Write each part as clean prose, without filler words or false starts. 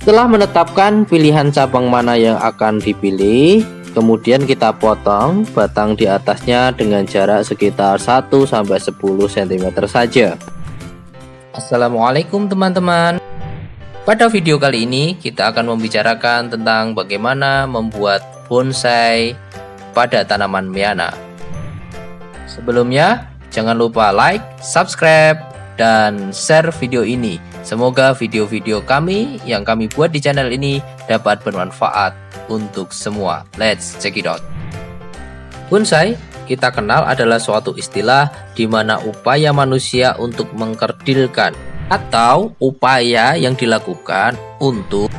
Setelah menetapkan pilihan cabang mana yang akan dipilih, kemudian kita potong batang di atasnya dengan jarak sekitar 1-10 cm saja. Assalamualaikum teman-teman. Pada video kali ini kita akan membicarakan tentang bagaimana membuat bonsai pada tanaman Miana. Sebelumnya, jangan lupa like, subscribe, dan share video ini. Semoga video-video kami yang kami buat di channel ini dapat bermanfaat untuk semua. Let's check it out. Bonsai kita kenal adalah suatu istilah di mana upaya manusia untuk mengkerdilkan atau upaya yang dilakukan untuk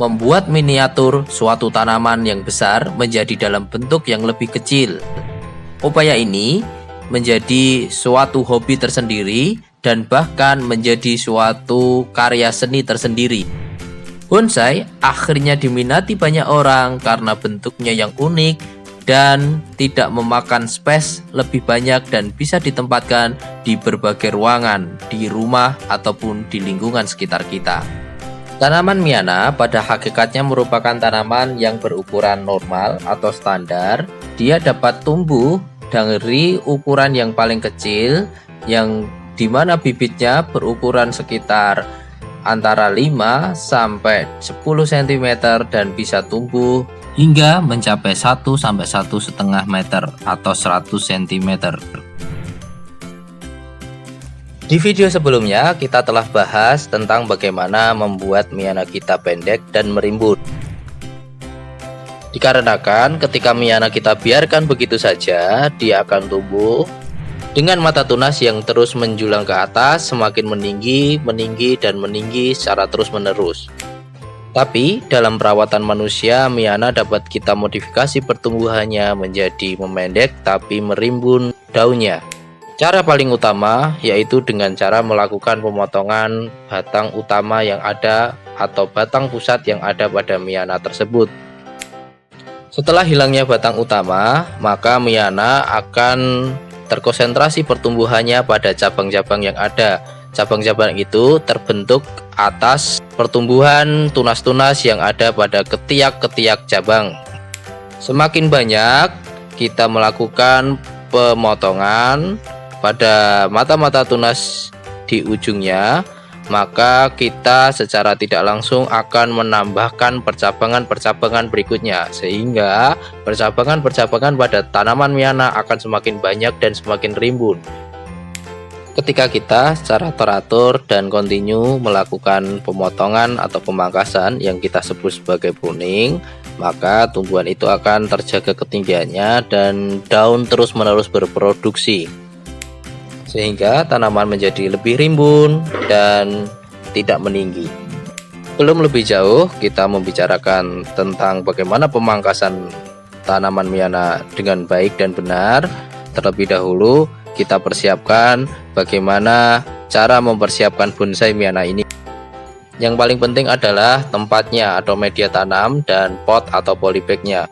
membuat miniatur suatu tanaman yang besar menjadi dalam bentuk yang lebih kecil. Upaya ini menjadi suatu hobi tersendiri dan bahkan menjadi suatu karya seni tersendiri. Bonsai akhirnya diminati banyak orang karena bentuknya yang unik dan tidak memakan space lebih banyak dan bisa ditempatkan di berbagai ruangan, di rumah ataupun di lingkungan sekitar kita. Tanaman Miana pada hakikatnya merupakan tanaman yang berukuran normal atau standar. Dia dapat tumbuh dari ukuran yang paling kecil yang di mana bibitnya berukuran sekitar antara 5 sampai 10 cm dan bisa tumbuh hingga mencapai 1 sampai 1,5 meter atau 100 cm. Di video sebelumnya kita telah bahas tentang bagaimana membuat Miana kita pendek dan merimbun. Dikarenakan ketika Miana kita biarkan begitu saja, dia akan tumbuh dengan mata tunas yang terus menjulang ke atas, semakin meninggi dan meninggi secara terus-menerus. Tapi dalam perawatan manusia, Miana dapat kita modifikasi pertumbuhannya menjadi memendek tapi merimbun daunnya. Cara paling utama yaitu dengan cara melakukan pemotongan batang utama yang ada atau batang pusat yang ada pada Miana tersebut. Setelah hilangnya batang utama, maka Miana akan terkonsentrasi pertumbuhannya pada cabang-cabang yang ada. Cabang-cabang itu terbentuk atas pertumbuhan tunas-tunas yang ada pada ketiak-ketiak cabang. Semakin banyak kita melakukan pemotongan pada mata-mata tunas di ujungnya, maka kita secara tidak langsung akan menambahkan percabangan-percabangan berikutnya, sehingga percabangan-percabangan pada tanaman Miana akan semakin banyak dan semakin rimbun. Ketika kita secara teratur dan kontinu melakukan pemotongan atau pemangkasan yang kita sebut sebagai pruning, maka tumbuhan itu akan terjaga ketinggiannya dan daun terus-menerus berproduksi, sehingga tanaman menjadi lebih rimbun dan tidak meninggi. Belum lebih jauh kita membicarakan tentang bagaimana pemangkasan tanaman Miana dengan baik dan benar. Terlebih dahulu kita persiapkan bagaimana cara mempersiapkan bonsai Miana ini. Yang paling penting adalah tempatnya atau media tanam dan pot atau polybagnya.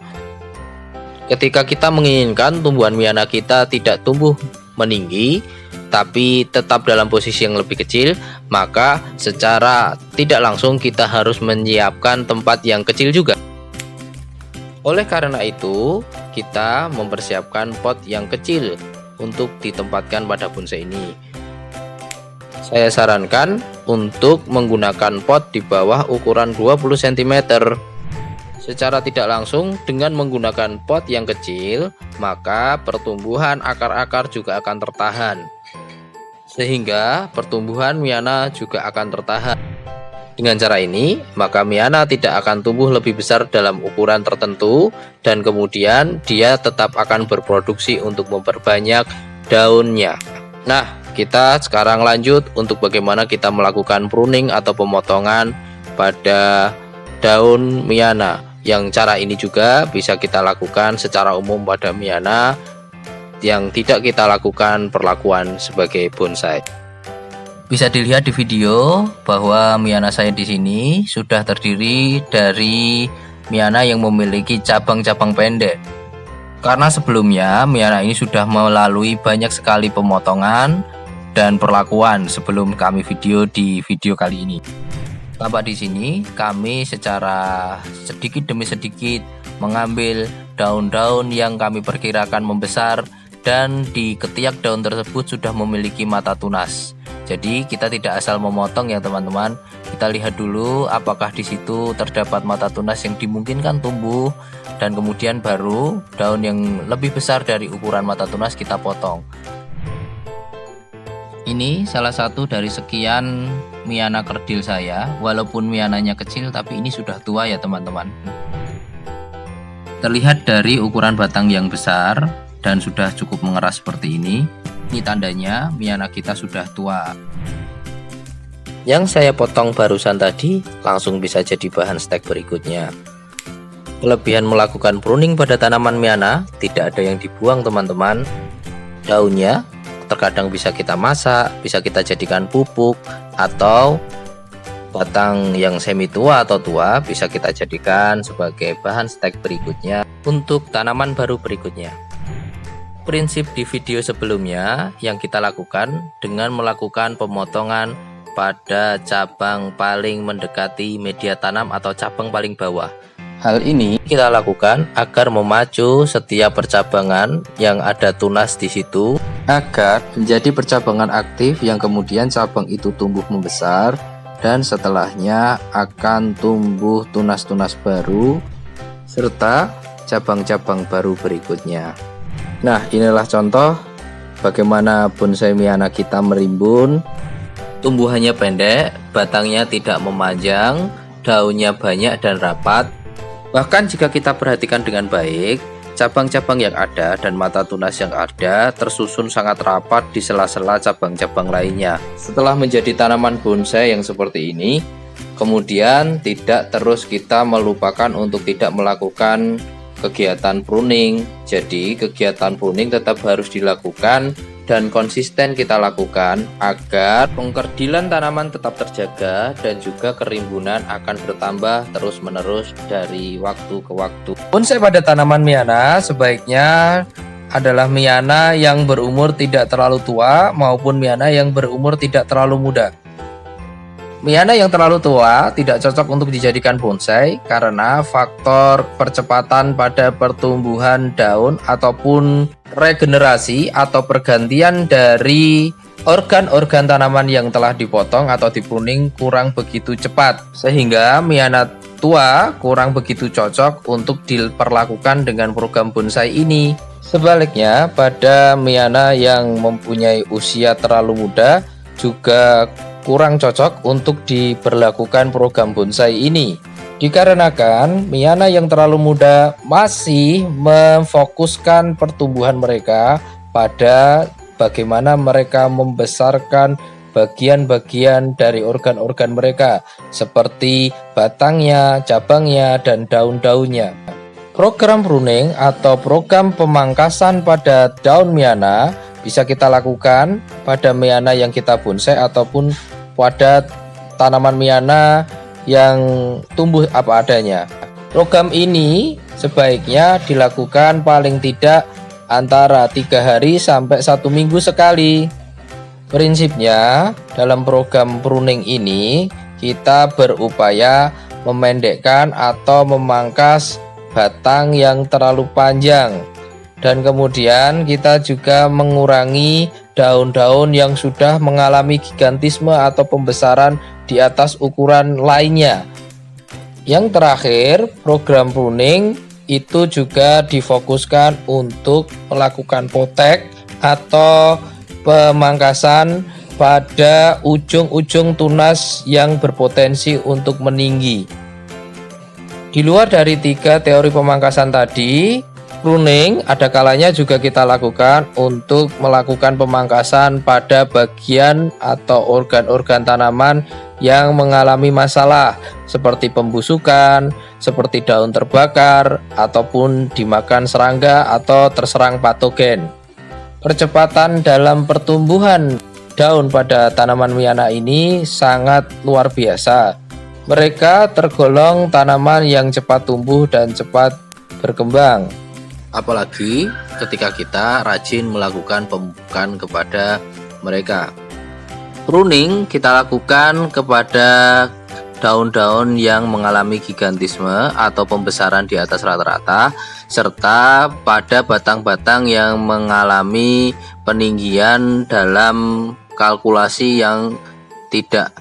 Ketika kita menginginkan tumbuhan Miana kita tidak tumbuh meninggi tapi tetap dalam posisi yang lebih kecil, maka secara tidak langsung kita harus menyiapkan tempat yang kecil juga. Oleh karena itu, kita mempersiapkan pot yang kecil untuk ditempatkan pada bonsai ini. Saya sarankan untuk menggunakan pot di bawah ukuran 20 cm. Secara tidak langsung dengan menggunakan pot yang kecil, maka pertumbuhan akar-akar juga akan tertahan, sehingga pertumbuhan Miana juga akan tertahan. Dengan cara ini, maka Miana tidak akan tumbuh lebih besar dalam ukuran tertentu dan kemudian dia tetap akan berproduksi untuk memperbanyak daunnya. Nah, kita sekarang lanjut untuk bagaimana kita melakukan pruning atau pemotongan pada daun Miana. Yang cara ini juga bisa kita lakukan secara umum pada Miana yang tidak kita lakukan perlakuan sebagai bonsai. Bisa dilihat di video bahwa Miana saya di sini sudah terdiri dari Miana yang memiliki cabang-cabang pendek. Karena sebelumnya Miana ini sudah melalui banyak sekali pemotongan dan perlakuan sebelum kami video di video kali ini. Tampak di sini kami secara sedikit demi sedikit mengambil daun-daun yang kami perkirakan membesar, dan di ketiak daun tersebut sudah memiliki mata tunas. Jadi kita tidak asal memotong ya teman-teman. Kita lihat dulu apakah di situ terdapat mata tunas yang dimungkinkan tumbuh, dan kemudian baru daun yang lebih besar dari ukuran mata tunas kita potong. Ini salah satu dari sekian Miana kerdil saya. Walaupun miananya kecil, tapi ini sudah tua ya teman-teman. Terlihat dari ukuran batang yang besar dan sudah cukup mengeras seperti ini. Ini tandanya miana kita sudah tua. Yang saya potong barusan tadi langsung bisa jadi bahan stek berikutnya. Kelebihan melakukan pruning pada tanaman miana, tidak ada yang dibuang teman-teman. Daunnya terkadang bisa kita masak, bisa kita jadikan pupuk, atau batang yang semi tua atau tua bisa kita jadikan sebagai bahan stek berikutnya untuk tanaman baru berikutnya. Prinsip di video sebelumnya yang kita lakukan dengan melakukan pemotongan pada cabang paling mendekati media tanam atau cabang paling bawah. Hal ini kita lakukan agar memacu setiap percabangan yang ada tunas di situ agar menjadi percabangan aktif yang kemudian cabang itu tumbuh membesar, dan setelahnya akan tumbuh tunas-tunas baru serta cabang-cabang baru berikutnya. Nah, inilah contoh bagaimana bonsai miana kita merimbun. Tumbuhannya pendek, batangnya tidak memanjang, daunnya banyak dan rapat. Bahkan jika kita perhatikan dengan baik, cabang-cabang yang ada dan mata tunas yang ada tersusun sangat rapat di sela-sela cabang-cabang lainnya. Setelah menjadi tanaman bonsai yang seperti ini, kemudian tidak terus kita melupakan untuk tidak melakukan kegiatan pruning. Jadi kegiatan pruning tetap harus dilakukan dan konsisten kita lakukan agar pengkerdilan tanaman tetap terjaga dan juga kerimbunan akan bertambah terus-menerus dari waktu ke waktu. Bonsai pada tanaman miana sebaiknya adalah miana yang berumur tidak terlalu tua maupun miana yang berumur tidak terlalu muda. Miana yang terlalu tua tidak cocok untuk dijadikan bonsai karena faktor percepatan pada pertumbuhan daun ataupun regenerasi atau pergantian dari organ-organ tanaman yang telah dipotong atau dipruning kurang begitu cepat, sehingga miana tua kurang begitu cocok untuk diperlakukan dengan program bonsai ini. Sebaliknya, pada miana yang mempunyai usia terlalu muda juga kurang cocok untuk diberlakukan program bonsai ini, dikarenakan miana yang terlalu muda masih memfokuskan pertumbuhan mereka pada bagaimana mereka membesarkan bagian-bagian dari organ-organ mereka seperti batangnya, cabangnya, dan daun-daunnya. Program pruning atau program pemangkasan pada daun miana bisa kita lakukan pada miana yang kita bonsai ataupun pada tanaman miana yang tumbuh apa adanya. Program ini sebaiknya dilakukan paling tidak antara 3 hari sampai 1 minggu sekali. Prinsipnya dalam program pruning ini kita berupaya memendekkan atau memangkas batang yang terlalu panjang, dan kemudian kita juga mengurangi daun-daun yang sudah mengalami gigantisme atau pembesaran di atas ukuran lainnya. Yang terakhir, program pruning itu juga difokuskan untuk melakukan potek atau pemangkasan pada ujung-ujung tunas yang berpotensi untuk meninggi. Di luar dari 3 teori pemangkasan tadi, pruning ada kalanya juga kita lakukan untuk melakukan pemangkasan pada bagian atau organ-organ tanaman yang mengalami masalah seperti pembusukan, seperti daun terbakar, ataupun dimakan serangga atau terserang patogen. Percepatan dalam pertumbuhan daun pada tanaman miana ini sangat luar biasa. Mereka tergolong tanaman yang cepat tumbuh dan cepat berkembang. Apalagi ketika kita rajin melakukan pemupukan kepada mereka. Pruning kita lakukan kepada daun-daun yang mengalami gigantisme atau pembesaran di atas rata-rata, serta pada batang-batang yang mengalami peninggian dalam kalkulasi yang tidak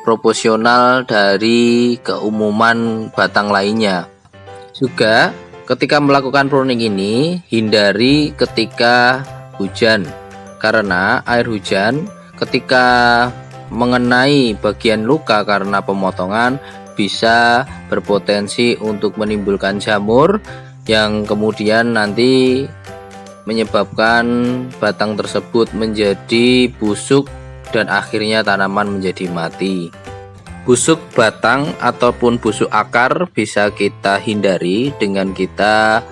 proporsional dari keumuman batang lainnya. Juga ketika melakukan pruning ini, hindari ketika hujan, karena air hujan ketika mengenai bagian luka karena pemotongan bisa berpotensi untuk menimbulkan jamur yang kemudian nanti menyebabkan batang tersebut menjadi busuk dan akhirnya tanaman menjadi mati. Busuk batang ataupun busuk akar bisa kita hindari dengan kita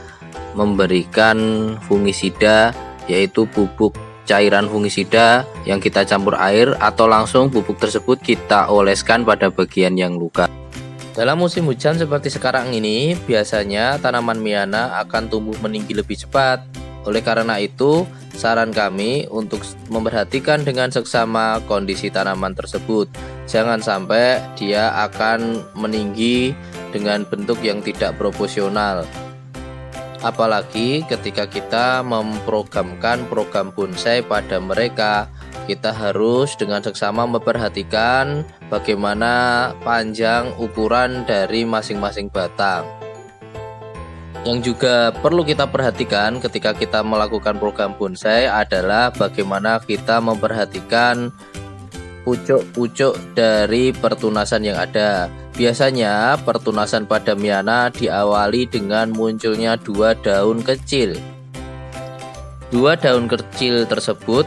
memberikan fungisida, yaitu bubuk cairan fungisida yang kita campur air, atau langsung bubuk tersebut kita oleskan pada bagian yang luka. Dalam musim hujan seperti sekarang ini, biasanya tanaman Miana akan tumbuh meninggi lebih cepat. Oleh karena itu, saran kami untuk memperhatikan dengan seksama kondisi tanaman tersebut. Jangan sampai dia akan meninggi dengan bentuk yang tidak proporsional. Apalagi ketika kita memprogramkan program bonsai pada mereka, kita harus dengan seksama memperhatikan bagaimana panjang ukuran dari masing-masing batang. Yang juga perlu kita perhatikan ketika kita melakukan program bonsai adalah bagaimana kita memperhatikan pucuk-pucuk dari pertunasan yang ada. Biasanya pertunasan pada Miana diawali dengan munculnya 2 daun kecil. 2 daun kecil tersebut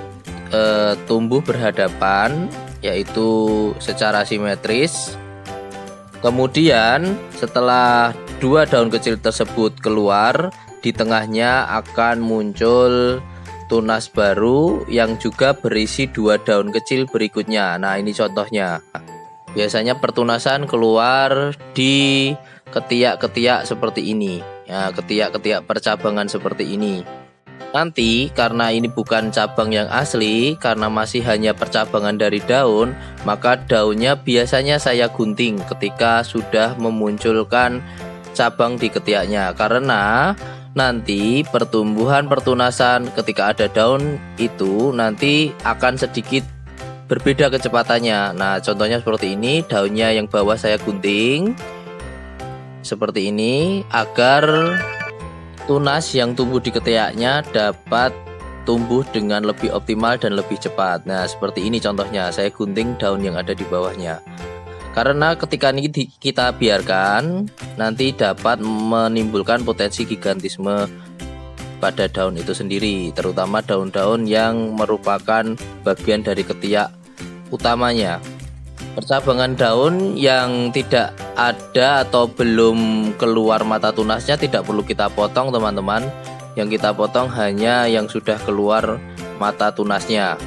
tumbuh berhadapan, yaitu secara simetris. Kemudian setelah 2 daun kecil tersebut keluar, di tengahnya akan muncul tunas baru yang juga berisi 2 daun kecil berikutnya. Nah, ini contohnya. Biasanya pertunasan keluar di ketiak-ketiak seperti ini. Ya, ketiak-ketiak percabangan seperti ini. Nanti karena ini bukan cabang yang asli, karena masih hanya percabangan dari daun, maka daunnya biasanya saya gunting ketika sudah memunculkan cabang di ketiaknya, karena nanti pertumbuhan pertunasan ketika ada daun itu nanti akan sedikit berbeda kecepatannya. Nah, contohnya seperti ini, daunnya yang bawah saya gunting seperti ini agar tunas yang tumbuh di ketiaknya dapat tumbuh dengan lebih optimal dan lebih cepat. Nah, seperti ini contohnya, saya gunting daun yang ada di bawahnya. Karena ketika ini kita biarkan, nanti dapat menimbulkan potensi gigantisme pada daun itu sendiri, terutama daun-daun yang merupakan bagian dari ketiak utamanya. Percabangan daun yang tidak ada atau belum keluar mata tunasnya tidak perlu kita potong, teman-teman. Yang kita potong hanya yang sudah keluar mata tunasnya.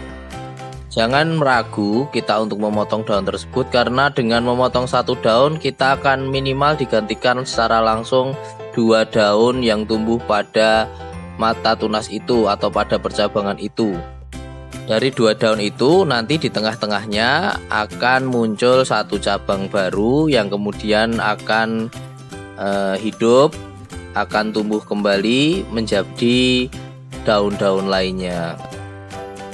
Jangan ragu kita untuk memotong daun tersebut, karena dengan memotong 1 daun kita akan minimal digantikan secara langsung 2 daun yang tumbuh pada mata tunas itu atau pada percabangan itu. Dari 2 daun itu nanti di tengah-tengahnya akan muncul 1 cabang baru yang kemudian akan hidup, akan tumbuh kembali menjadi daun-daun lainnya.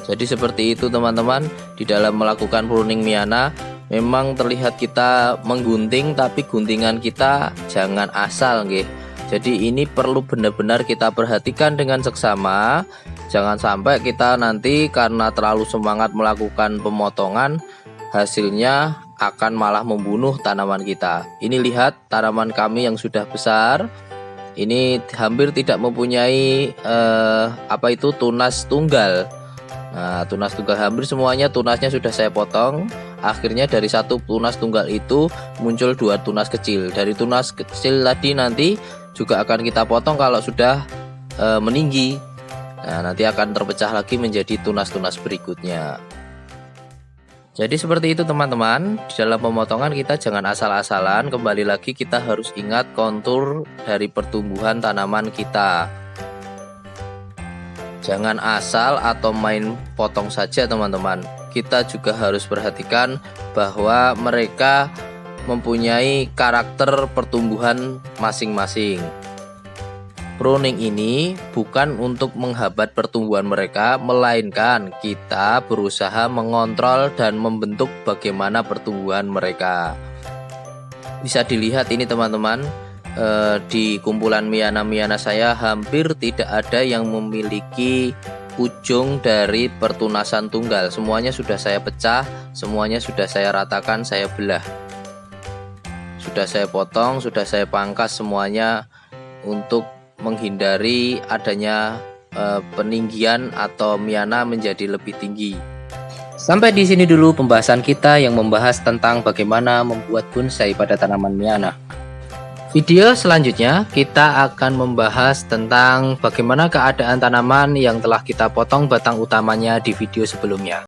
Jadi seperti itu, teman-teman. Di dalam melakukan pruning Miana memang terlihat kita menggunting, tapi guntingan kita jangan asal nggih. Jadi ini perlu benar-benar kita perhatikan dengan seksama. Jangan sampai kita nanti karena terlalu semangat melakukan pemotongan, hasilnya akan malah membunuh tanaman kita. Ini lihat tanaman kami yang sudah besar. Ini hampir tidak mempunyai tunas tunggal. Nah, tunas tunggal hampir semuanya tunasnya sudah saya potong. Akhirnya dari 1 tunas tunggal itu muncul 2 tunas kecil. Dari tunas kecil tadi nanti juga akan kita potong kalau sudah meninggi. Nah, nanti akan terpecah lagi menjadi tunas-tunas berikutnya. Jadi seperti itu, teman-teman. Di dalam pemotongan kita jangan asal-asalan. Kembali lagi kita harus ingat kontur dari pertumbuhan tanaman kita. Jangan asal atau main potong saja, teman-teman. Kita juga harus perhatikan bahwa mereka mempunyai karakter pertumbuhan masing-masing. Pruning ini bukan untuk menghambat pertumbuhan mereka, melainkan kita berusaha mengontrol dan membentuk bagaimana pertumbuhan mereka. Bisa dilihat ini teman-teman, di kumpulan Miana saya hampir tidak ada yang memiliki ujung dari pertunasan tunggal. Semuanya sudah saya pecah, semuanya sudah saya ratakan, saya belah. Sudah saya potong, sudah saya pangkas semuanya untuk menghindari adanya peninggian atau Miana menjadi lebih tinggi. Sampai di sini dulu pembahasan kita yang membahas tentang bagaimana membuat bonsai pada tanaman Miana. Video selanjutnya kita akan membahas tentang bagaimana keadaan tanaman yang telah kita potong batang utamanya di video sebelumnya.